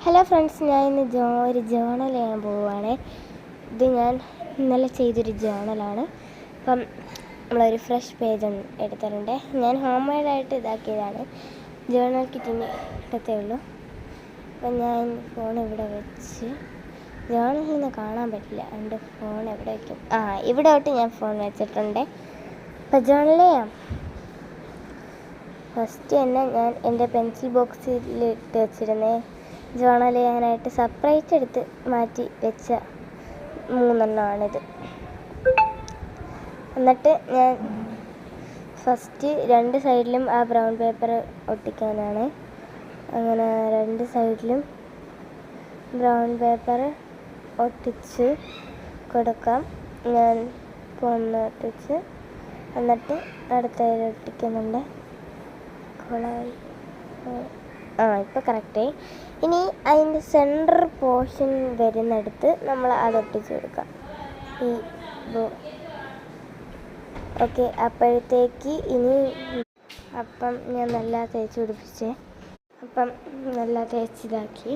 Hello friends, ഞാൻ ഇന്ന് ഒരു ജേണൽ ചെയ്യാൻ പോവുകയാണ്. ഇത് ഞാൻ ഇന്നലെ ചെയ്തൊരു ജേണലാണ്. അപ്പം നമ്മളൊരു ഫ്രഷ് പേജ് എടുത്തിട്ടുണ്ട്. ഞാൻ ഹോം മെയ്ഡായിട്ട് ഇതാക്കിയതാണ്. ജേണൽ കിറ്റിന് ഇട്ടത്തേ ഉള്ളൂ. അപ്പം ഞാൻ ഫോൺ ഇവിടെ വെച്ച് ജേണലിൽ നിന്ന് കാണാൻ പറ്റില്ല. എൻ്റെ ഫോൺ എവിടെ വയ്ക്കും? ഇവിടെ തൊട്ട് ഞാൻ ഫോൺ വെച്ചിട്ടുണ്ട്. അപ്പം ജേണൽ ചെയ്യാം. ഫസ്റ്റ് തന്നെ ഞാൻ എൻ്റെ പെൻസിൽ ബോക്സിൽ ഇട്ട് വെച്ചിരുന്നേ ജേണൽ ചെയ്യാനായിട്ട് സെപ്പറേറ്റ് എടുത്ത് മാറ്റി വെച്ച 3 എണ്ണമാണിത്. എന്നിട്ട് ഞാൻ ഫസ്റ്റ് 2 സൈഡിലും ആ ബ്രൗൺ പേപ്പർ ഒട്ടിക്കാനാണ്. അങ്ങനെ 2 സൈഡിലും ബ്രൗൺ പേപ്പർ ഒട്ടിച്ച് കൊടുക്കാം. ഞാൻ ഇപ്പോൾ ഒന്ന് ഒട്ടിച്ച് എന്നിട്ട് അടുത്തതിൽ ഒട്ടിക്കുന്നുണ്ട്. ഇപ്പോൾ കറക്റ്റായി. ഇനി അതിൻ്റെ സെൻറ്റർ പോർഷൻ വരുന്നിടത്ത് നമ്മൾ അതൊട്ടിച്ച് കൊടുക്കാം. ഓക്കെ, അപ്പോഴത്തേക്ക് അപ്പം ഞാൻ നല്ല തേച്ച് പിടിപ്പിച്ചേ. അപ്പം നല്ല തേച്ചിതാക്കി.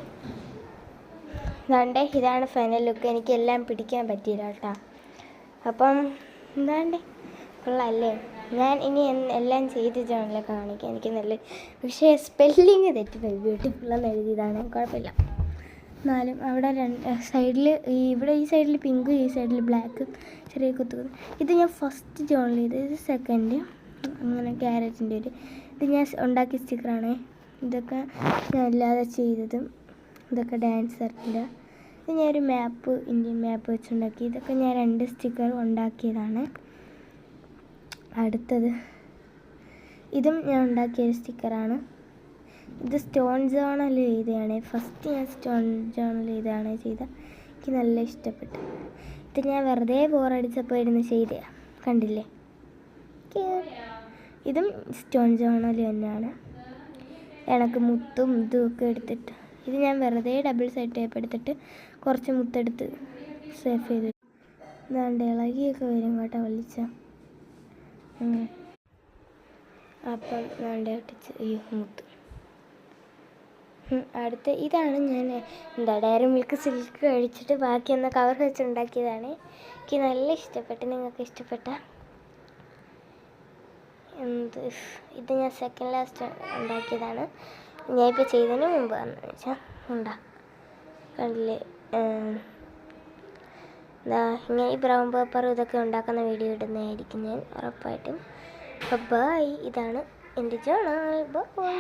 ഇതാണ് ഫൈനൽ ലുക്ക്. എനിക്കെല്ലാം പിടിക്കാൻ പറ്റിയില്ല കേട്ടോ. അപ്പം കൊള്ളാമല്ലേ? ഞാൻ ഇനി എല്ലാം ചെയ്ത് ജേണലിൽ കാണിക്കാം. എനിക്ക് നല്ല പക്ഷേ സ്പെല്ലിങ് തെറ്റിപ്പോയി. ബ്യൂട്ടിഫുള്ളെന്ന് എഴുതിയതാണ്. കുഴപ്പമില്ല. എന്നാലും അവിടെ സൈഡിൽ ഇവിടെ ഈ സൈഡിൽ പിങ്കും ഈ സൈഡിൽ ബ്ലാക്കും ചെറിയ കുത്തുകൾ. ഇത് ഞാൻ ഫസ്റ്റ് ജേണൽ ചെയ്ത്, ഇത് സെക്കൻഡ്. അങ്ങനെ ക്യാരറ്റിൻ്റെ ഇത് ഞാൻ ഉണ്ടാക്കിയ സ്റ്റിക്കറാണ്. ഇതൊക്കെ ഞാൻ അല്ലാതെ ചെയ്തതും. ഇതൊക്കെ ഡാൻസറിൻ്റെ. ഇത് ഞാനൊരു മാപ്പ്, ഇന്ത്യൻ മാപ്പ് വെച്ചുണ്ടാക്കി. ഇതൊക്കെ ഞാൻ 2 സ്റ്റിക്കർ ഉണ്ടാക്കിയതാണ്. അടുത്തത് ഇതും ഞാൻ ഉണ്ടാക്കിയൊരു സ്റ്റിക്കറാണ്. ഇത് സ്റ്റോൺ ജേണൽ ചെയ്തതാണ്. ഫസ്റ്റ് ഞാൻ സ്റ്റോൺ ജേണൽ ചെയ്തതാണ് എനിക്ക് നല്ല ഇഷ്ടപ്പെട്ടു. ഇത് ഞാൻ വെറുതെ ബോറടിച്ചപ്പോൾ ഇരുന്ന് ചെയ്തതാണ്. കണ്ടില്ലേ? ഇതും സ്റ്റോൺ ജേണൽ തന്നെയാണ്. എനിക്ക് മുത്തും ഇതുമൊക്കെ എടുത്തിട്ട് ഇത് ഞാൻ വെറുതെ ഡബിൾ സൈഡ് ടേപ്പ് എടുത്തിട്ട് കുറച്ച് മുത്തെടുത്ത് സേഫ് ചെയ്ത് ഇതാണ്ട് ഇളകിയൊക്കെ വരും കേട്ടോ വലിച്ച. അപ്പം വേണ്ട ഒട്ടിച്ച് മുത്ത്. അടുത്ത ഇതാണ് ഞാൻ ഡയറി മിൽക്ക് സിൽക്ക് കഴിച്ചിട്ട് ബാക്കി എന്ന കവർ വെച്ചുണ്ടാക്കിയതാണ്. എനിക്ക് നല്ല ഇഷ്ടപ്പെട്ടു. നിങ്ങൾക്ക് ഇഷ്ടപ്പെട്ട ഇത് ഞാൻ സെക്കൻഡ് ലാസ്റ്റ് ഉണ്ടാക്കിയതാണ്. ഞാൻ ഇപ്പോൾ ചെയ്തതിന് മുമ്പ് വെച്ചാൽ കണ്ടില്ലേ? ഇങ്ങനെ ഈ ബ്രൗൺ പേപ്പർ ഇതൊക്കെ ഉണ്ടാക്കുന്ന വീഡിയോ ഇടുന്നതായിരിക്കും ഞാൻ ഉറപ്പായിട്ടും. ബൈ. ഇതാണ് എൻ്റെ ജേണൽ. ബൈ.